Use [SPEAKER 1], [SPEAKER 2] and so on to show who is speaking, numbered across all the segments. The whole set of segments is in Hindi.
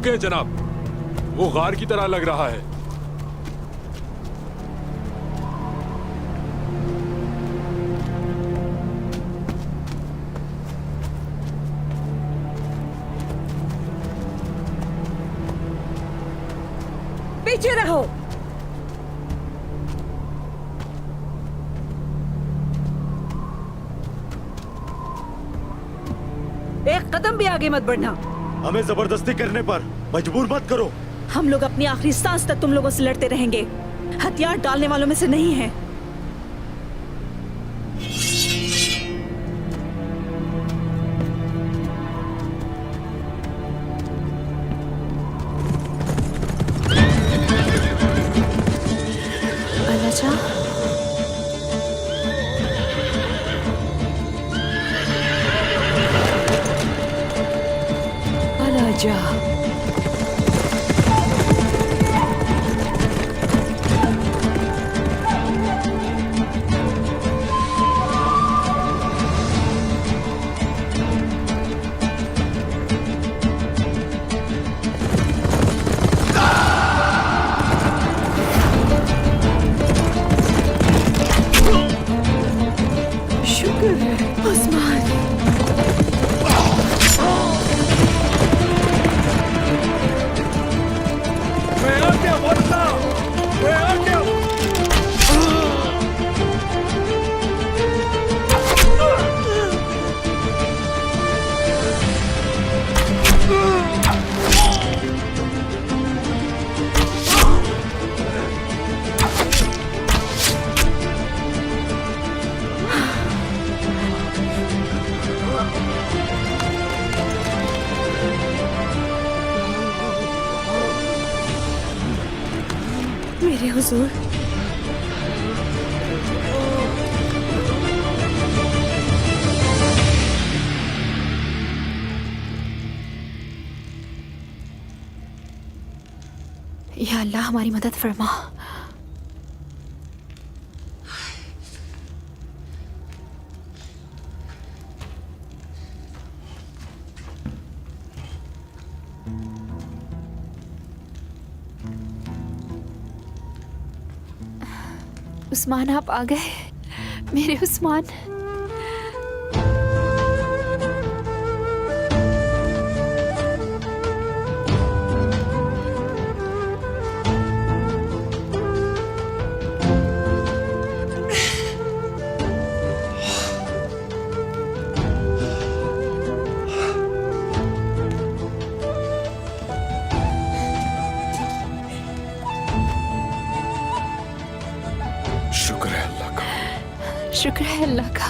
[SPEAKER 1] रुके जनाब, वो गार की तरह लग रहा है।
[SPEAKER 2] पीछे रहो। एक कदम भी आगे मत बढ़ना।
[SPEAKER 3] हमें जबरदस्ती करने पर मजबूर मत करो।
[SPEAKER 2] हम लोग अपनी आखिरी सांस तक तुम लोगों से लड़ते रहेंगे। हथियार डालने वालों में से नहीं हैं। अलाजा, अलाजा। शुक्र है उस्मान। मेरे हुजूर, या अल्लाह हमारी मदद फरमा। उस्मान, आप आ गए मेरे उस्मान।
[SPEAKER 1] शुक्र है अल्लाह का।
[SPEAKER 2] शुक्र है अल्लाह का।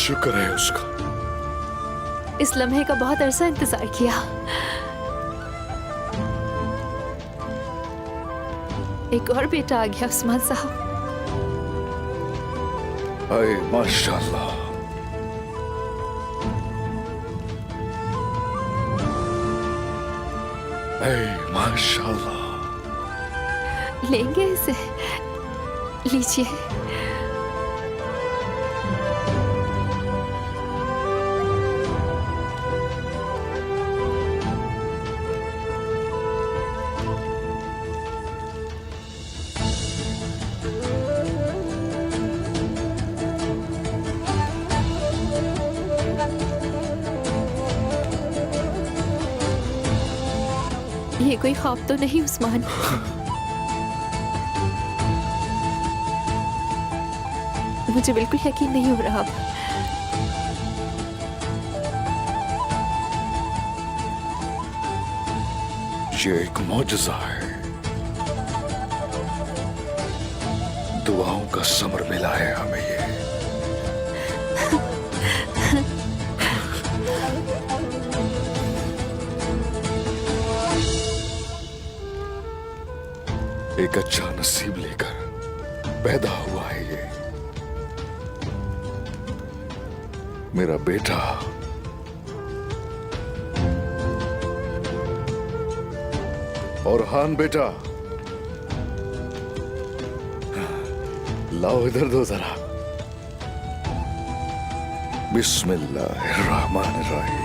[SPEAKER 1] शुक्र है उसका।
[SPEAKER 2] इस लम्हे का बहुत अरसा इंतजार किया। एक और बेटा आ गया उस्मान साहब।
[SPEAKER 1] अरे माशाल्लाह। माशाल्लाह।
[SPEAKER 2] लेंगे इसे? लीजिए। ये कोई ख्वाब तो नहीं उस्मान? मुझे बिल्कुल यकीन नहीं हो रहा अब।
[SPEAKER 1] ये एक मौजज़ा है। दुआओं का समर मिला है हमें ये। एक अच्छा नसीब लेकर पैदा हुआ है ये मेरा बेटा। और हान बेटा, लाओ इधर दो जरा। बिस्मिल्लाहिर्रहमानिर्रहीम।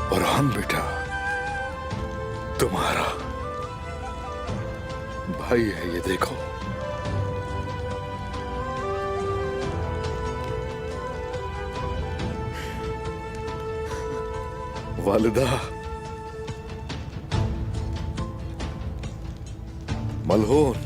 [SPEAKER 1] बुरहान बेटा, तुम्हारा भाई है, ये देखो। वालिदा, मलहून,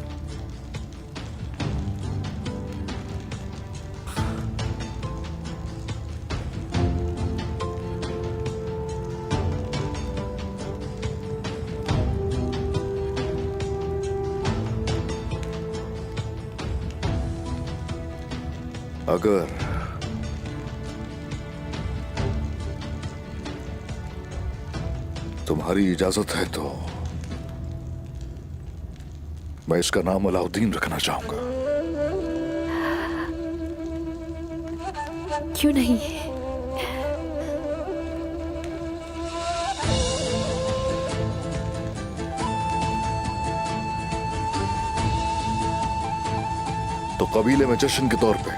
[SPEAKER 1] अगर तुम्हारी इजाजत है तो मैं इसका नाम अलाउद्दीन रखना चाहूंगा।
[SPEAKER 4] क्यों नहीं?
[SPEAKER 1] तो कबीले में जश्न के तौर पे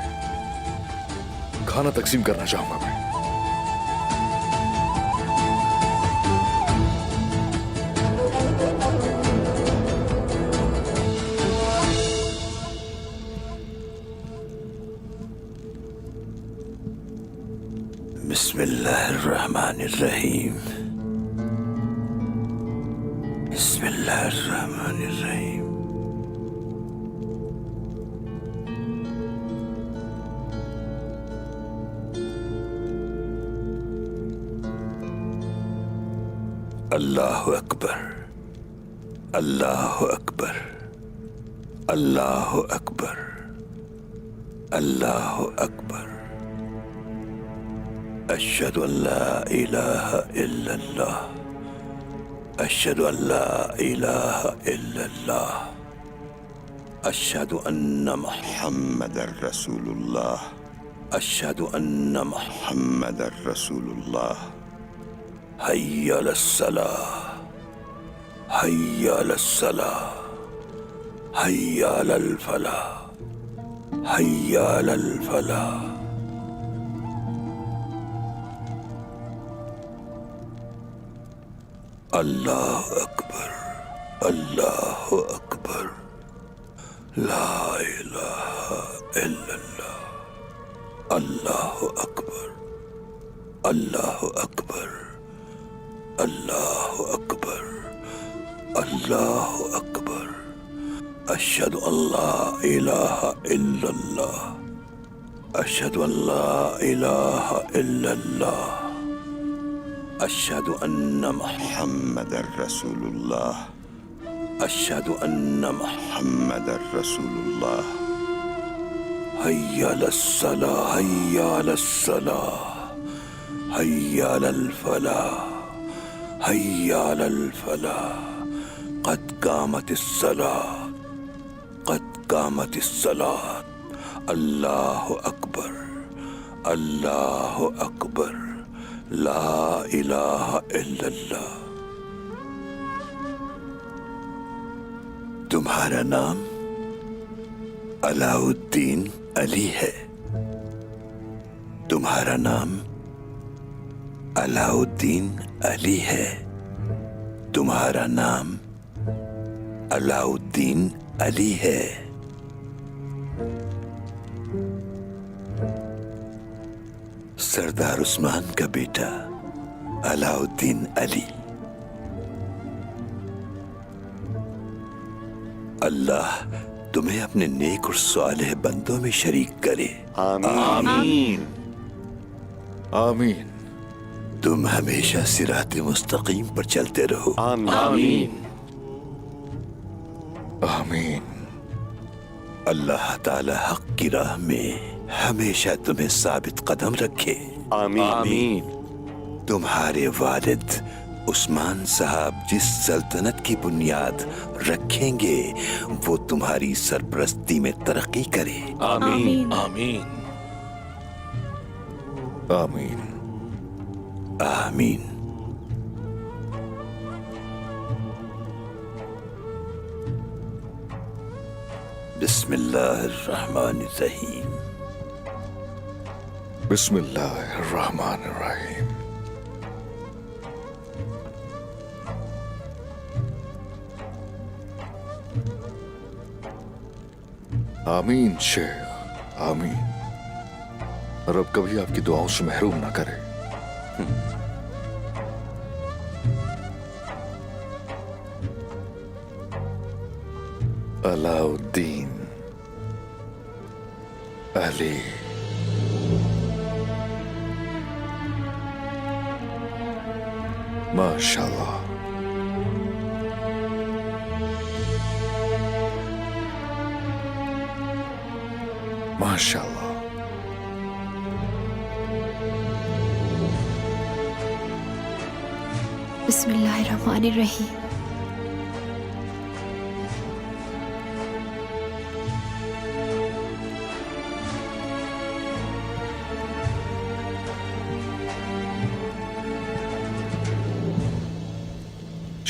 [SPEAKER 1] खाना तकसीम करना चाहूंगा मैं।
[SPEAKER 5] बिस्मिल्लाहिर्रहमानिर्रहीम। बिस्मिल्लाहिर्रहमानिर्रहीम। अल्लाहु अकबर, अल्लाहु अकबर, अल्लाहु अकबर, अल्लाहु अकबर। अशहदु अल्ला इलाहा इल्लल्लाह, अशहदु अल्ला इलाहा इल्लल्लाह, अशहदु अन्ना मुहम्मदर रसूलुल्लाह, अशहदु अन्ना मुहम्मदर रसूलुल्लाह। हय्या अलस्सलाह, हय्या अलस्सलाह, हय्या अलल फलाह, हय्या अलल फलाह। अल्लाह अकबर, अल्लाह अकबर, ला इलाहा इल्लल्लाह, अल्लाह अकबर, अल्लाह अकबर, अल्लाह अकबर, अल्लाह अकबर। अशहदु अल्ला इलाहा इल्लल्लाह, अशहदु अल्ला इलाहा इल्लल्लाह, अशहदु अन्ना मुहम्मदर रसूलुल्लाह, अशहदु अन्ना मुहम्मदर रसूलुल्लाह। हय्या अलस्सलाह, हय्या अलस्सलाह, हय्या अलल फलाह, हय्या अलल फलाह। क़द क़ामतिस्सलाह, क़द क़ामतिस्सलाह। अल्लाहु अकबर, अल्लाहु अकबर, ला इलाहा इल्लल्लाह। तुम्हारा नाम अलाउद्दीन अली है। तुम्हारा नाम अलाउद्दीन अली है। तुम्हारा नाम अलाउद्दीन अली है। सरदार उस्मान का बेटा अलाउद्दीन अली। अल्लाह तुम्हें अपने नेक और सालेह बंदों में शरीक करे।
[SPEAKER 1] आमीन, आमीन।
[SPEAKER 5] तुम हमेशा सिराते मुस्तकीम पर चलते रहो।
[SPEAKER 1] आमीन, आमीन।
[SPEAKER 5] अल्लाह ताला हक की राह में हमेशा तुम्हें साबित कदम रखे।
[SPEAKER 3] आमीन।
[SPEAKER 5] तुम्हारे वालिद उस्मान साहब जिस सल्तनत की बुनियाद रखेंगे वो तुम्हारी सरपरस्ती में तरक्की करे।
[SPEAKER 2] आमीन।
[SPEAKER 3] आमीन।
[SPEAKER 1] आमीन।
[SPEAKER 5] आमीन। बिस्मिल्लाहिर्रहमानिर्रहीम।
[SPEAKER 1] बिस्मिल्लाहिर्रहमानिर्रहीम। आमीन शेख, आमीन। रब कभी आपकी दुआओं से महरूम ना करे। अलाउद्दीन अली। माशाल्लाह। माशाल्लाह।
[SPEAKER 4] बिस्मिल्लाहिर्रहमानिर्रहीम।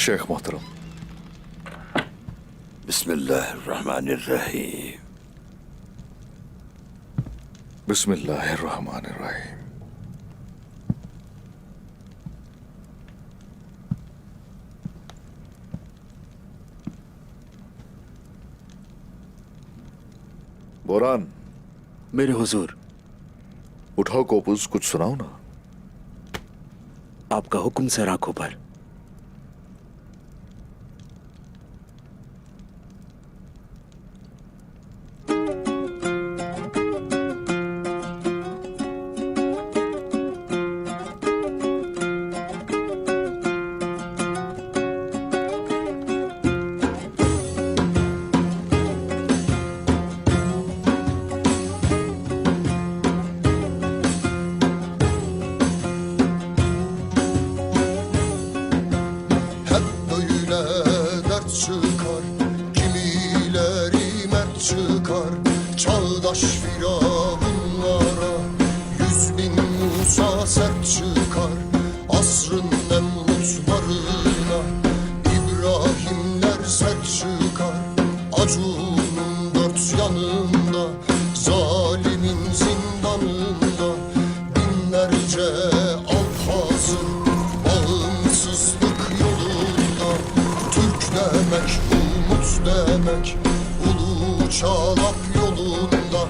[SPEAKER 1] शेख मोहतरम।
[SPEAKER 5] बिस्मिल्लाहिर्रहमानिर्रहीम।
[SPEAKER 1] बिस्मिल्लाहिर्रहमानिर्रहीम। बोरान,
[SPEAKER 6] मेरे हुजूर।
[SPEAKER 1] उठाओ कोपुस, कुछ सुनाओ ना।
[SPEAKER 6] आपका हुक्म सर, आंखों पर।
[SPEAKER 7] Hep böyle dert çıkar, kimileri mert çıkar. Çağdaş firavunlara 100.000 Musa sert çıkar. Asrın Nemrutlarına İbrahimler sert çıkar. Acunun dört yanında, zalimin zindanında binlerce av hazır. Bağımsızlık yolunda Türk demek, umut demek. Ulu Çağlap yolunda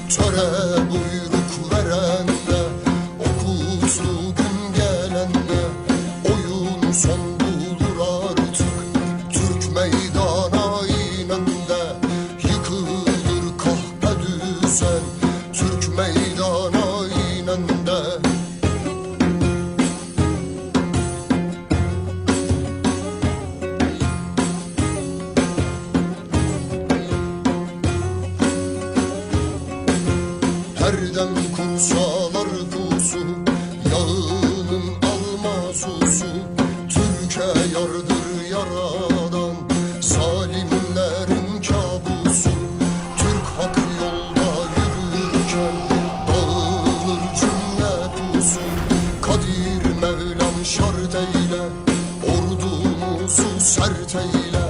[SPEAKER 7] töre buyruk verende, o kutlu gün gelende oyun son bulur artık. Türk meydana inende yıkılır kahpe düzen. Türk meydana inende. Her dem kursalar pusu, yağının almasusu. Türkiye yardır yaradan, zalimlerin kabusu. Türk hak yolda yürürken dağılır cümle pusu. Kadir Mevlam şart eyle, ordumuzu sert eyle.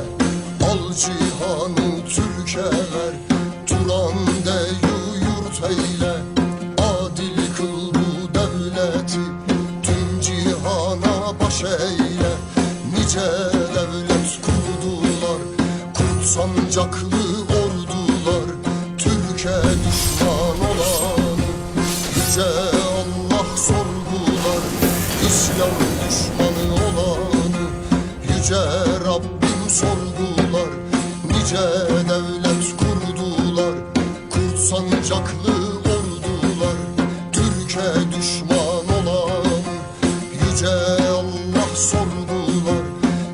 [SPEAKER 7] Al cihanı Türkiye ver, Turan deyu yurt eyle. Adil kıl bu devleti, tüm cihana baş eyle. Nice devlet kurdular, kurt sancaklı ordular. Türkiye düşman olanı yüce Allah sorgular. İslam düşmanı olanı yüce Rabbim sorgular. Nice devlet kurdular, kurt sancaklı ordular. Türkiye düşman olanı yüce Allah sorgular.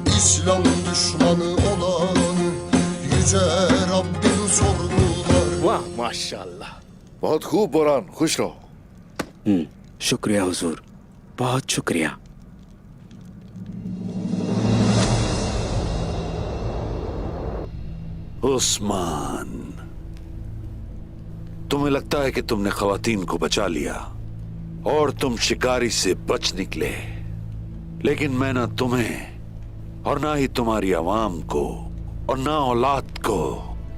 [SPEAKER 7] İslam düşmanı olanı yüce Rabbim sorgular.
[SPEAKER 6] वाह माशाल्लाह,
[SPEAKER 1] बहुत खूब बुरहान, खुश रहो।
[SPEAKER 6] शुक्रिया हुजूर, बहुत शुक्रिया।
[SPEAKER 5] उस्मान, तुम्हें लगता है कि तुमने खवातीन को बचा लिया और तुम शिकारी से बच निकले, लेकिन मैं ना तुम्हें और ना ही तुम्हारी आवाम को और ना औलाद को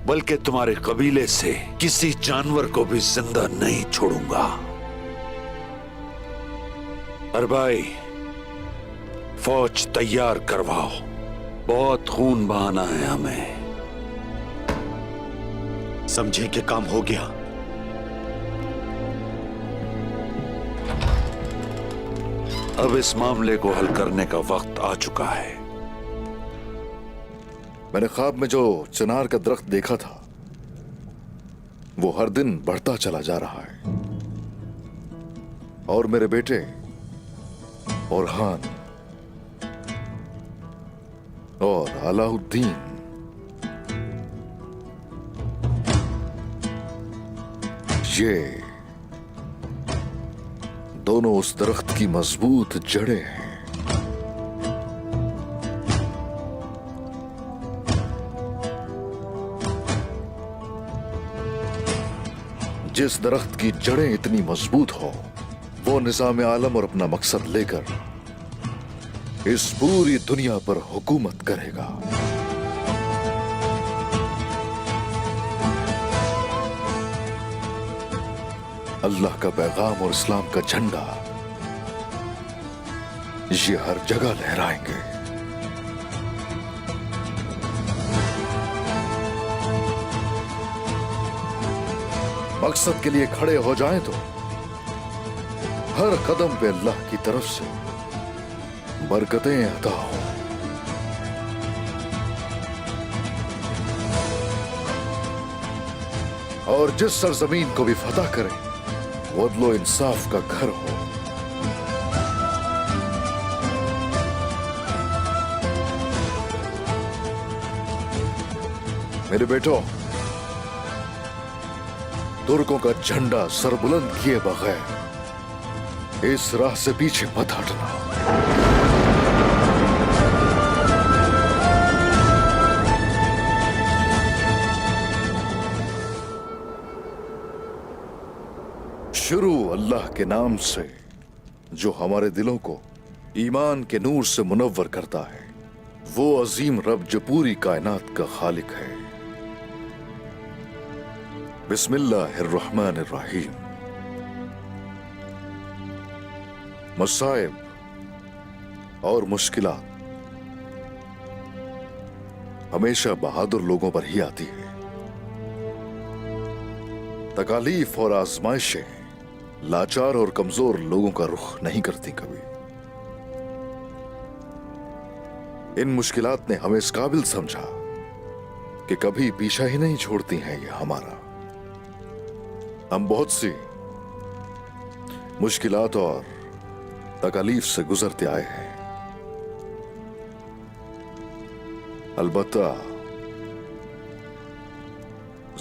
[SPEAKER 5] बल्कि तुम्हारे कबीले से किसी जानवर को भी जिंदा नहीं छोड़ूंगा। अरबाई, फौज तैयार करवाओ, बहुत खून बहाना है हमें।
[SPEAKER 3] समझे कि काम हो गया।
[SPEAKER 5] अब इस मामले को हल करने का वक्त आ चुका है।
[SPEAKER 1] मैंने ख्वाब में जो चिनार का दरख्त देखा था वो हर दिन बढ़ता चला जा रहा है, और मेरे बेटे ओरहान और अलाउद्दीन ये दोनों उस दरख्त की मजबूत जड़ें हैं। जिस दरख्त की जड़ें इतनी मजबूत हो, वो निजाम आलम और अपना मकसद लेकर इस पूरी दुनिया पर हुकूमत करेगा। अल्लाह का पैगाम और इस्लाम का झंडा ये हर जगह लहराएंगे। मकसद के लिए खड़े हो जाएं तो हर कदम पे अल्लाह की तरफ से बरकतें अता हो। और जिस सरजमीन को भी फतह करे वो अदलो इंसाफ का घर हो। मेरे बेटो, तुर्कों का झंडा सरबुलंद किए बगैर इस राह से पीछे मत हटना। शुरू अल्लाह के नाम से जो हमारे दिलों को ईमान के नूर से मुनव्वर करता है। वो अजीम रब जो पूरी कायनात का खालिक है। बिस्मिल्लाहिर्रहमानिर्रहीम। मसाइब और मुश्किलात हमेशा बहादुर लोगों पर ही आती है। तकालीफ और आजमाइशें लाचार और कमजोर लोगों का रुख नहीं करती कभी। इन मुश्किलात ने हमें इस काबिल समझा कि कभी पीछा ही नहीं छोड़ती हैं ये हमारा। हम बहुत सी मुश्किलात और तकालीफ से गुजरते आए हैं। अलबत्ता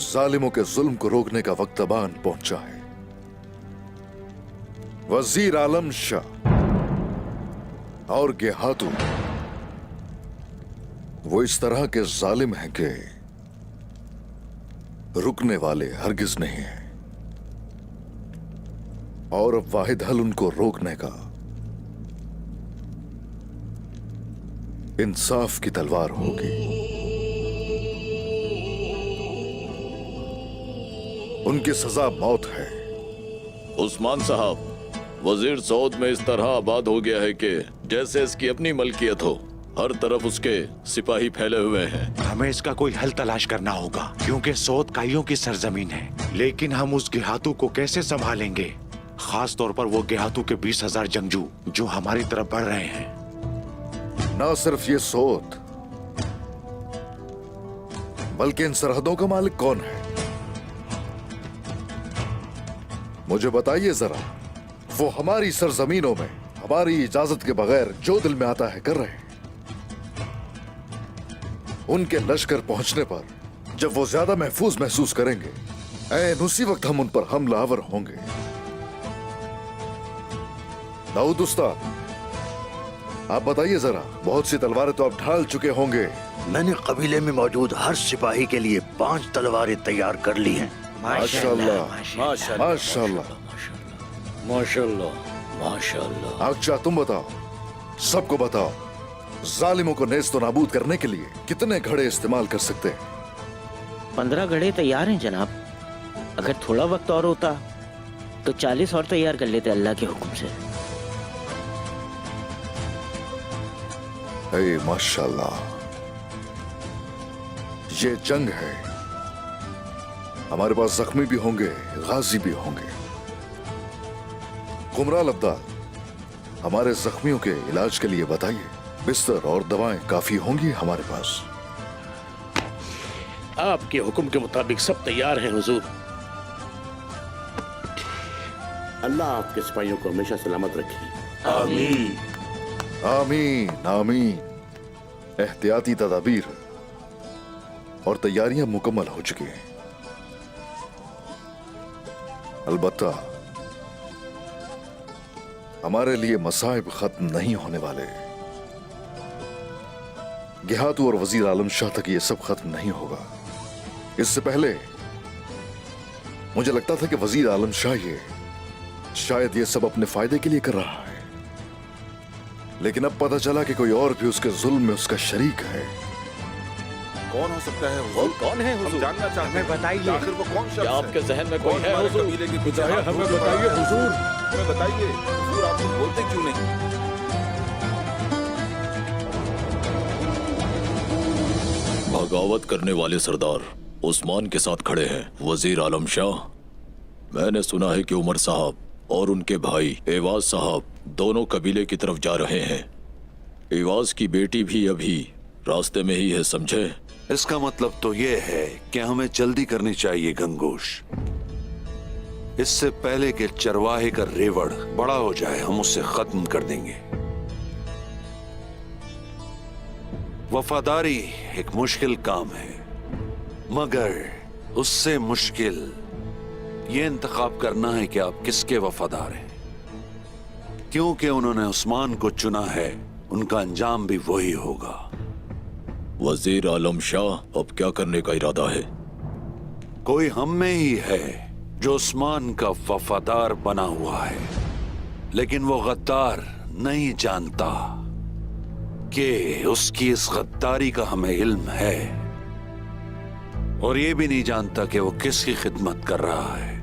[SPEAKER 1] जालिमों के जुल्म को रोकने का वक्त आन पहुंचा है। वजीर आलम शाह और गेहातू वो इस तरह के जालिम हैं कि रुकने वाले हरगिज नहीं हैं। और अब वाहिद हल उनको रोकने का इंसाफ की तलवार होगी। उनकी सजा मौत है।
[SPEAKER 8] उस्मान साहब, वजीर सऊद में इस तरह आबाद हो गया है कि जैसे इसकी अपनी मलकियत हो। हर तरफ उसके सिपाही फैले हुए हैं।
[SPEAKER 9] हमें इसका कोई हल तलाश करना होगा, क्योंकि सऊद काइयों की सरजमीन है। लेकिन हम उस गेहातू को कैसे संभालेंगे, खास तौर पर वो गेहातू के 20,000 जंगजू जो हमारी तरफ बढ़ रहे हैं।
[SPEAKER 1] ना सिर्फ ये सऊद बल्कि इन सरहदों का मालिक कौन है, मुझे बताइए जरा। वो हमारी सरजमीनों में हमारी इजाजत के बगैर जो दिल में आता है कर रहे हैं। उनके लश्कर पहुंचने पर जब वो ज्यादा महफूज महसूस करेंगे ऐन उसी वक्त हम उन पर हमलावर होंगे। दाऊद उस्ताद, आप बताइए जरा, बहुत सी तलवारें तो आप ढाल चुके होंगे।
[SPEAKER 3] मैंने कबीले में मौजूद हर सिपाही के लिए 5 तलवारें तैयार कर ली हैं।
[SPEAKER 1] माशाल्लाह, माशाल्लाह।
[SPEAKER 8] माशाल्लाह।
[SPEAKER 1] अच्छा तुम बताओ, सबको बताओ, जालिमों को नेस्त नाबूद करने के लिए कितने घड़े इस्तेमाल कर सकते हैं?
[SPEAKER 10] 15 घड़े तैयार हैं जनाब। अगर थोड़ा वक्त और होता तो 40 और तैयार कर लेते अल्लाह के हुक्म से।
[SPEAKER 1] हे माशाल्लाह, ये जंग है। हमारे पास जख्मी भी होंगे, गाजी भी होंगे। कुमराल अब्दाल, हमारे जख्मियों के इलाज के लिए बताइए, बिस्तर और दवाएं काफी होंगी हमारे पास?
[SPEAKER 11] आपके हुक्म के मुताबिक सब तैयार हैं हुजूर। अल्लाह आपके सिपाहियों को हमेशा सलामत रखे।
[SPEAKER 8] आमीन।
[SPEAKER 1] आमीन आमीन। एहतियाती तदाबीर और तैयारियां मुकम्मल हो चुकी हैं। अलबत्ता हमारे लिए मसाइब खत्म नहीं होने वाले। गिहातू और वजीर आलम शाह तक ये सब खत्म नहीं होगा। इससे पहले मुझे लगता था कि वजीर आलम शाह ये शायद ये सब अपने फायदे के लिए कर रहा है, लेकिन अब पता चला कि कोई और भी उसके जुल्म में उसका शरीक है।
[SPEAKER 12] कौन हो सकता है?
[SPEAKER 8] वो कौन है हुजूर?
[SPEAKER 12] हम जानना चाहते हैं।
[SPEAKER 9] बताइए।
[SPEAKER 12] आखिर वो कौन शख्स
[SPEAKER 8] क्या
[SPEAKER 12] है?
[SPEAKER 8] आपके जहन में कोई है
[SPEAKER 12] हमारे
[SPEAKER 8] हुजूर?
[SPEAKER 12] कबीले के पीछे हाथ
[SPEAKER 11] हमें
[SPEAKER 12] ढूंढ रहा
[SPEAKER 11] बताइए
[SPEAKER 12] है?
[SPEAKER 11] हुजूर।
[SPEAKER 12] हमें बताइए हुजूर, आप लोग बोलते क्यों नहीं?
[SPEAKER 8] बगावत करने वाले सरदार उस्मान के साथ खड़े हैं वजीर आलम शाह। मैंने सुना है कि उमर साहब और उनके भाई एवाज साहब दोनों कबीले की तरफ जा रहे हैं। एवाज की बेटी भी अभी रास्ते में ही है, समझे?
[SPEAKER 5] इसका मतलब तो ये है कि हमें जल्दी करनी चाहिए गंगोश। इससे पहले कि चरवाहे का रेवड़ बड़ा हो जाए, हम उसे खत्म कर देंगे। वफादारी एक मुश्किल काम है, मगर उससे मुश्किल ये इंतखाब करना है कि आप किसके वफादार हैं। क्योंकि उन्होंने उस्मान को चुना है, उनका अंजाम भी वही होगा।
[SPEAKER 8] वजीर आलम शाह अब क्या करने का इरादा है?
[SPEAKER 5] कोई हम में ही है जो उस्मान का वफादार बना हुआ है, लेकिन वो गद्दार नहीं जानता कि उसकी इस गद्दारी का हमें इल्म है, और ये भी नहीं जानता कि वो किसकी खिदमत कर रहा है।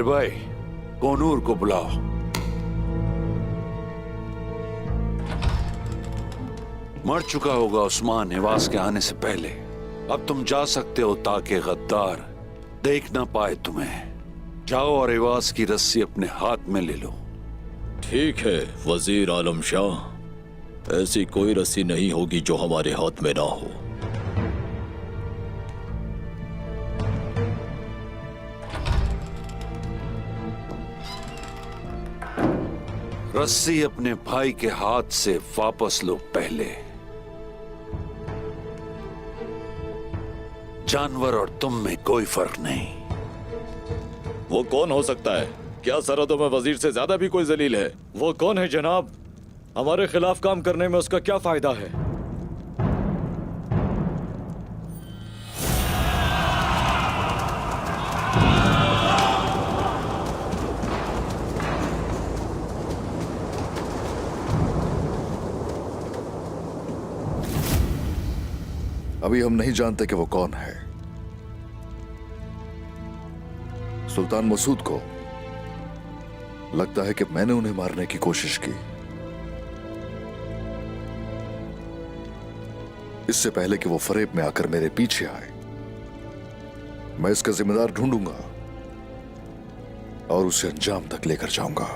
[SPEAKER 5] भाई, कोनूर को बुलाओ। मर चुका होगा उस्मान एवाज के आने से पहले। अब तुम जा सकते हो ताकि गद्दार देख ना पाए तुम्हें। जाओ और एवाज की रस्सी अपने हाथ में ले लो।
[SPEAKER 8] ठीक है वजीर आलम शाह, ऐसी कोई रस्सी नहीं होगी जो हमारे हाथ में ना हो।
[SPEAKER 5] रस्सी अपने भाई के हाथ से वापस लो। पहले जानवर और तुम में कोई फर्क नहीं।
[SPEAKER 8] वो कौन हो सकता है? क्या सरहदों में वजीर से ज्यादा भी कोई जलील है?
[SPEAKER 11] वो कौन है जनाब? हमारे खिलाफ काम करने में उसका क्या फायदा है?
[SPEAKER 1] अभी हम नहीं जानते कि वो कौन है। सुल्तान मसूद को लगता है कि मैंने उन्हें मारने की कोशिश की। इससे पहले कि वो फरेब में आकर मेरे पीछे आए, मैं इसका जिम्मेदार ढूंढूंगा और उसे अंजाम तक लेकर जाऊंगा।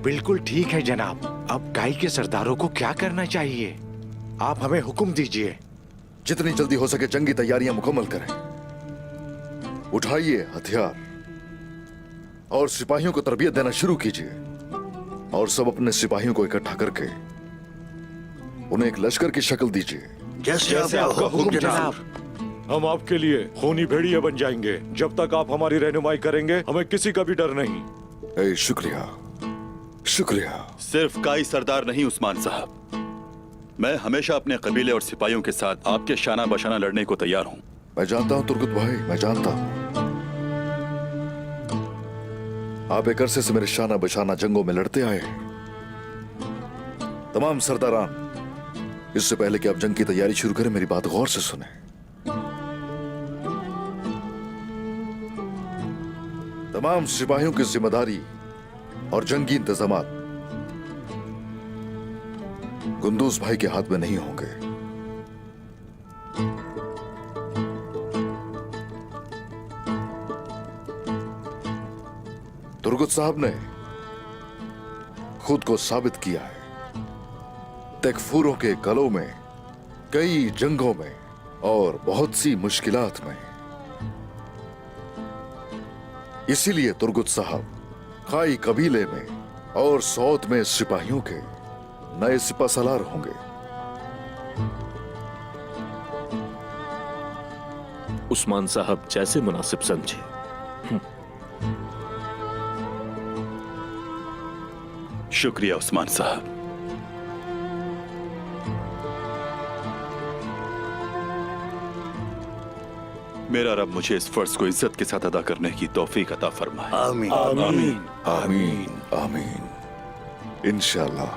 [SPEAKER 9] बिल्कुल ठीक है जनाब। अब गाय के सरदारों को क्या करना चाहिए? आप हमें हुक्म दीजिए।
[SPEAKER 1] जितनी जल्दी हो सके जंगी तैयारियां मुकम्मल करें। उठाइए हथियार और सिपाहियों को तरबियत देना शुरू कीजिए, और सब अपने सिपाहियों को इकट्ठा करके उन्हें एक लश्कर की शक्ल दीजिए।
[SPEAKER 3] जैसे आपका हुक्म जनाब।
[SPEAKER 11] हम आपके लिए खूनी भेड़िए बन जाएंगे। जब तक आप हमारी रहनुमाई करेंगे हमें किसी का भी डर नहीं।
[SPEAKER 1] ए, शुक्रिया शुक्रिया।
[SPEAKER 12] सिर्फ काई सरदार नहीं उस्मान साहब, मैं हमेशा अपने कबीले और सिपाहियों के साथ आपके शाना बशाना लड़ने को तैयार हूँ।
[SPEAKER 1] मैं जानता हूं तुर्गुत भाई, मैं जानता हूं। आप एक अरसे से मेरे शाना बशाना जंगों में लड़ते आए हैं। तमाम सरदारान, इससे पहले कि आप जंग की तैयारी शुरू करें मेरी बात गौर से सुने। तमाम सिपाहियों की जिम्मेदारी और जंगी इंतजामात गुंदूज भाई के हाथ में नहीं होंगे। तुर्गुत साहब ने खुद को साबित किया है तकफूरों के गलों में, कई जंगों में और बहुत सी मुश्किलात में। इसीलिए तुर्गुत साहब खाई कबीले में और सौत में सिपाहियों के नए सिपा सलार होंगे।
[SPEAKER 8] उस्मान साहब जैसे मुनासिब समझे।
[SPEAKER 12] शुक्रिया उस्मान साहब। मेरा रब मुझे इस फर्ज को इज्जत के साथ अदा करने की तौफीक अता फरमाए।
[SPEAKER 3] आमीन
[SPEAKER 12] आमीन
[SPEAKER 1] आमीन आमीन। इंशाअल्लाह।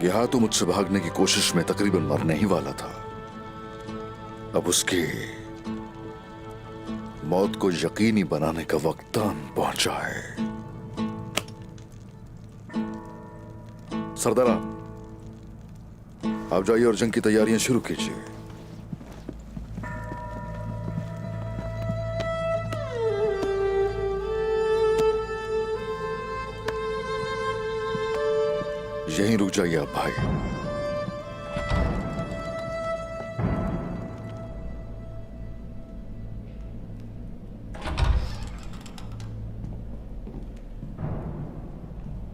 [SPEAKER 1] गेहातू मुझसे भागने की कोशिश में तकरीबन मरने ही वाला था। अब उसकी मौत को यकीनी बनाने का वक्त आन पहुंचा है। सरदारा, आप जाइए और जंग की तैयारियां शुरू कीजिए। यहीं रुक जाइए आप भाई।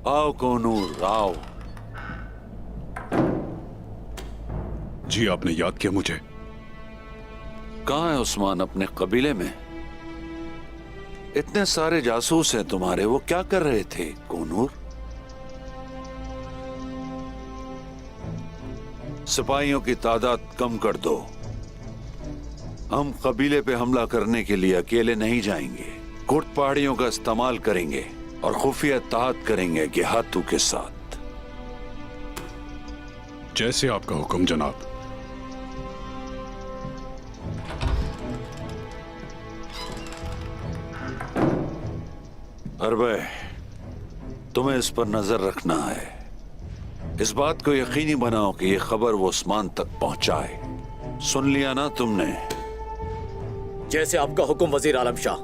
[SPEAKER 5] आओ कोनूर आओ।
[SPEAKER 8] जी आपने याद किया मुझे।
[SPEAKER 5] कहां है उस्मान अपने कबीले में? इतने सारे जासूस हैं तुम्हारे, वो क्या कर रहे थे कोनूर? सिपाहियों की तादाद कम कर दो। हम कबीले पे हमला करने के लिए अकेले नहीं जाएंगे। कुर्द पहाड़ियों का इस्तेमाल करेंगे और खुफिया इत्तेहाद करेंगे गेहातू के साथ।
[SPEAKER 8] जैसे आपका हुक्म जनाब।
[SPEAKER 5] अरबे, तुम्हें इस पर नजर रखना है। इस बात को यकीनी बनाओ कि यह खबर वो उस्मान तक पहुंचाए। सुन लिया ना तुमने?
[SPEAKER 8] जैसे आपका हुक्म वजीर आलम शाह।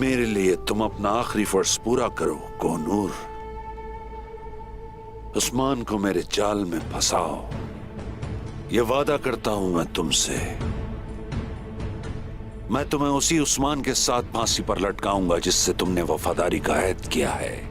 [SPEAKER 5] मेरे लिए तुम अपना आखिरी फर्ज पूरा करो कोनूर। उस्मान को मेरे जाल में फंसाओ। ये वादा करता हूं मैं तुमसे। मैं तुम्हें उसी उस्मान के साथ फांसी पर लटकाऊंगा जिससे तुमने वफादारी का अहद किया है।